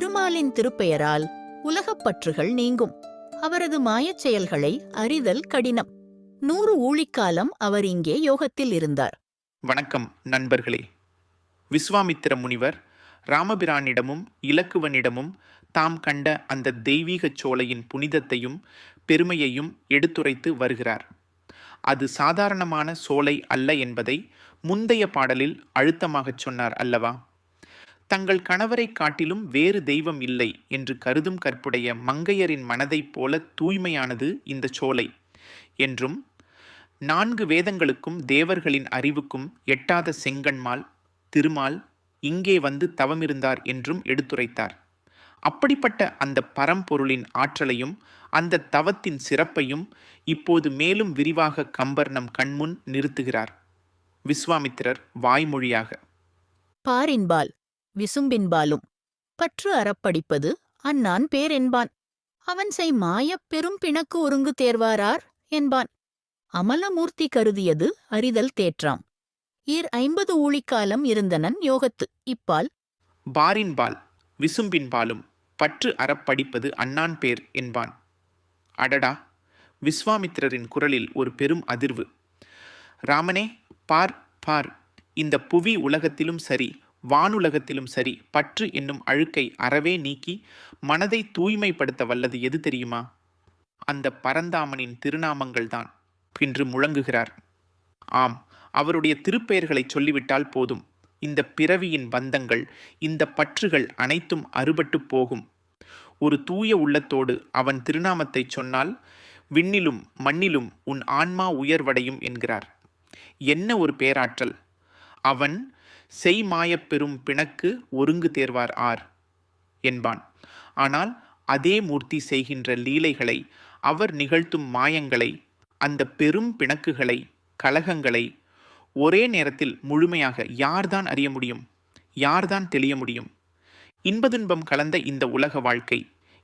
திருமாலின் திருப்பெயரால் உலகப் பற்றுகள் நீங்கும். அவரது மாயச் செயல்களை அறிதல் கடினம். 100 ஊழிக்காலம் அவர் இங்கே யோகத்தில் இருந்தார். வணக்கம் நண்பர்களே. விஸ்வாமித்திர முனிவர் ராமபிரானிடமும் இலக்குவனிடமும் தாம் கண்ட அந்த தெய்வீகச் சோலையின் புனிதத்தையும் பெருமையையும் எடுத்துரைத்து வருகிறார். அது சாதாரணமான சோலை அல்ல என்பதை முந்தைய பாடலில் அழுத்தமாகச் சொன்னார் அல்லவா? தங்கள் கணவரை காட்டிலும் வேறு தெய்வம் இல்லை என்று கருதும் கற்புடைய மங்கையரின் மனதைப் போல தூய்மையானது இந்த சோலை என்றும், 4 வேதங்களுக்கும் தேவர்களின் அறிவுக்கும் எட்டாத செங்கண்மால் திருமால் இங்கே வந்து தவமிருந்தார் என்றும் எடுத்துரைத்தார். அப்படிப்பட்ட அந்த பரம்பொருளின் ஆற்றலையும் அந்த தவத்தின் சிறப்பையும் இப்போது மேலும் விரிவாக கம்பர் நம் கண்முன் நிறுத்துகிறார். விஸ்வாமித்திரர் வாய்மொழியாக, பாரின்பால் விசும்பின்பாலும் பற்று அறப்படிப்பது அன்னான் பேரென்பான். அவன் செய் மாயப் பெரும் பிணக்கு ஒருங்கு தேர்வாரார் என்பான். அமலமூர்த்தி கருதியது அறிதல் தேற்றாம். 50 ஊழிக்காலம் இருந்தனன் யோகத்து. இப்பால் பாரின்பால் விசும்பின்பாலும் பற்று அறப்படிப்பது அன்னான் பேர் என்பான். அடடா! விஸ்வாமித்திரரின் குரலில் ஒரு பெரும் அதிர்வு. ராமனே, பார் பார், இந்த புவி உலகத்திலும் சரி வானுலகத்திலும் சரி பற்று என்னும் அழுக்கை அறவே நீக்கி மனதை தூய்மைப்படுத்த வல்லது எது தெரியுமா? அந்த பரந்தாமனின் திருநாமங்கள்தான் என்று முழங்குகிறார். ஆம், அவருடைய திருப்பெயர்களை சொல்லிவிட்டால் போதும். இந்த பிறவியின் பந்தங்கள், இந்த பற்றுகள் அனைத்தும் அறுபட்டு போகும். ஒரு தூய உள்ளத்தோடு அவன் திருநாமத்தை சொன்னால் விண்ணிலும் மண்ணிலும் உன் ஆன்மா உயர்வடையும் என்கிறார். என்ன ஒரு பேராற்றல்! அவன் செய்மாயப் பெரும் பிணக்கு ஒருங்கு தேர்வார் ஆர் என்பான். ஆனால் அதே மூர்த்தி செய்கின்ற லீலைகளை, அவர் நிகழ்த்தும் மாயங்களை, அந்த பெரும் பிணக்குகளை, கலகங்களை ஒரே நேரத்தில் முழுமையாக யார்தான் அறிய முடியும்? யார்தான் தெளிய முடியும்? இன்பதுன்பம் கலந்த இந்த உலக வாழ்க்கை,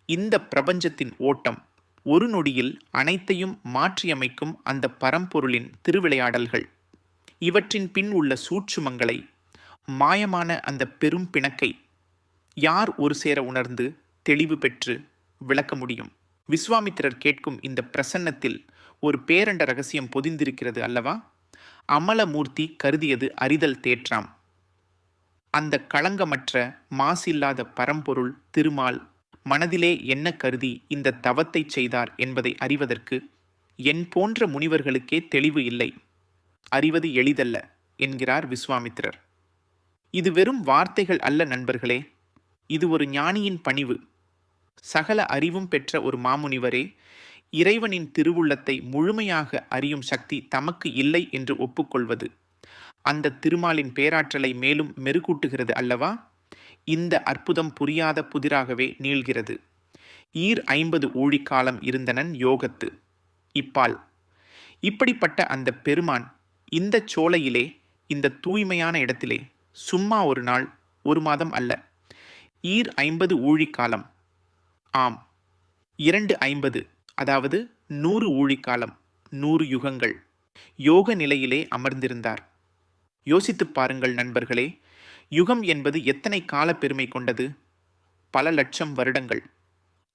இந்த பிரபஞ்சத்தின் ஓட்டம், ஒரு நொடியில் அனைத்தையும் மாற்றியமைக்கும் அந்த பரம்பொருளின் திருவிளையாடல்கள், இவற்றின் பின் உள்ள சூட்சுமங்களை, மாயமான அந்த பெரும் பிணக்கை யார் ஒரு சேர உணர்ந்து தெளிவு பெற்று விளக்க முடியும்? விஸ்வாமித்திரர் கேட்கும் இந்த பிரசன்னத்தில் ஒரு பேரண்ட ரகசியம் பொதிந்திருக்கிறது அல்லவா? அமலமூர்த்தி கருதியது அறிதல் தேற்றாம். அந்த களங்கமற்ற மாசில்லாத பரம்பொருள் திருமால் மனதிலே என்ன கருதி இந்த தவத்தை செய்தார் என்பதை அறிவதற்கு என் போன்ற முனிவர்களுக்கே தெளிவு இல்லை. அறிவது எளிதல்ல என்கிறார் விஸ்வாமித்திரர். இது வெறும் வார்த்தைகள் அல்ல நண்பர்களே, இது ஒரு ஞானியின் பணிவு. சகல அறிவும் பெற்ற ஒரு மாமுனிவரே இறைவனின் திருவுள்ளத்தை முழுமையாக அறியும் சக்தி தமக்கு இல்லை என்று ஒப்புக்கொள்வது அந்த திருமாலின் பேராற்றலை மேலும் மெருகூட்டுகிறது அல்லவா? இந்த அற்புதம் புரியாத புதிராகவே நீள்கிறது. 50 ஊழிக்காலம் இருந்தனன் யோகத்து. இப்பால் இப்படிப்பட்ட அந்த பெருமான் இந்த சோலையிலே, இந்த தூய்மையான இடத்திலே சும்மா ஒரு நாள், ஒரு மாதம் அல்ல, 50 ஊழிக்காலம், ஆம் 250, அதாவது 100 ஊழிக்காலம், 100 யுகங்கள் யோக நிலையிலே அமர்ந்திருந்தார். யோசித்துப் பாருங்கள் நண்பர்களே, யுகம் என்பது எத்தனை கால பெருமை கொண்டது? பல லட்சம் வருடங்கள்.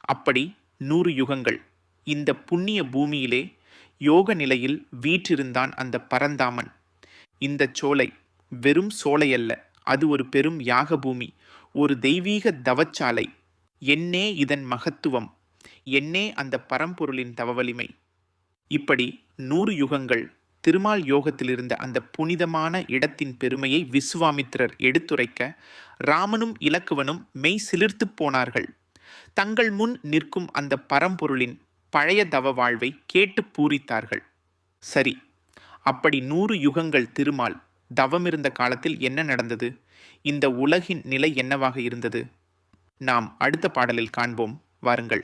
அப்படி 100 யுகங்கள் இந்த புண்ணிய பூமியிலே யோக நிலையில் வீற்றிருந்தான் அந்த பரந்தாமன். இந்த சோலை வெறும் சோலையல்ல, அது ஒரு பெரும் யாகபூமி, ஒரு தெய்வீக தவச்சாலை. என்னே இதன் மகத்துவம்! என்னே அந்த பரம்பொருளின் தவவலிமை! இப்படி 100 யுகங்கள் திருமால் யோகத்தில் இருந்த அந்த புனிதமான இடத்தின் பெருமையை விஸ்வாமித்திரர் எடுத்துரைக்க ராமனும் இலக்குவனும் மெய் சிலிர்த்து போனார்கள். தங்கள் முன் நிற்கும் அந்த பரம்பொருளின் பழைய தவ வாழ்வை கேட்டு பூரித்தார்கள். சரி, அப்படி 100 யுகங்கள் திருமால் தவமிருந்த காலத்தில் என்ன நடந்தது? இந்த உலகின் நிலை என்னவாக இருந்தது? நாம் அடுத்த பாடலில் காண்போம். வாருங்கள்.